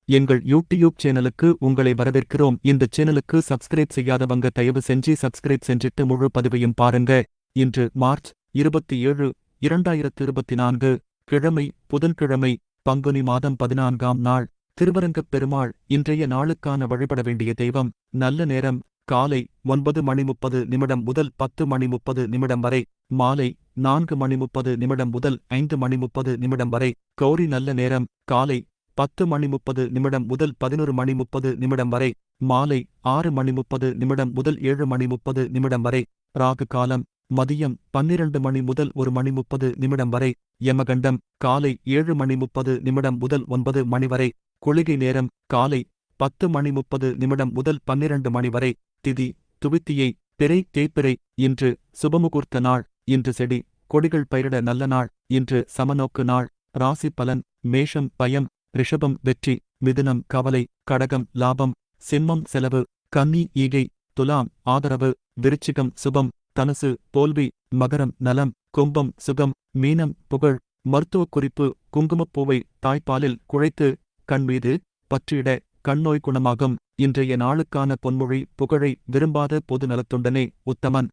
எங்கள் யூடியூப் சேனலுக்கு உங்களை வரவேற்கிறோம். இந்த சேனலுக்கு சப்ஸ்கிரைப் செய்யாதவங்க தயவு செஞ்சு சப்ஸ்கிரைப் செஞ்சிட்டு முழு பதிவையும் பாருங்க. இன்று மார்ச் 27, 2024 கிழமை, புதன்கிழமை, பங்குனி மாதம் 14ஆம் நாள். திருவரங்கப் பெருமாள். இன்றைய நாளுக்கான வழிபட வேண்டிய தெய்வம். நல்ல நேரம் காலை 9:30 முதல் 10:30 வரை. மாலை 4:30 முதல் 5:30 வரை. கௌரி. நல்ல நேரம் காலை 10:30 முதல் 11:30 வரை. மாலை 6:30 முதல் 7:30 வரை. ராகு காலம் மதியம் 12 முதல் 1:30 வரை. யமகண்டம் காலை 7:30 முதல் 9 வரை. குளிகை நேரம் காலை 10:30 முதல் 12 வரை. திதி துவித்தியை பிறை தேய்பிறை. இன்று சுபமுகூர்த்த நாள். இன்று செடி கொடிகள் பயிரிட நல்ல நாள். இன்று சமநோக்கு நாள். ராசி பலன். மேஷம் பயம், ரிஷபம் வெற்றி, மிதுனம் கவலை, கடகம் லாபம், சிம்மம் செலவு, கன்னி ஈகை, துலாம் ஆதரவு, விருச்சிகம் சுபம், தனுசு தோல்வி, மகரம் நலம், கும்பம் சுகம், மீனம் புகழ். மருத்துவக் குறிப்பு. குங்குமப்பூவை தாய்ப்பாலில் குழைத்து கண்மீது பற்றியிட கண்ணோய் குணமாகும். இன்றைய நாளுக்கான பொன்மொழி. புகழை விரும்பாத பொது நலத்துண்டனே உத்தமன்.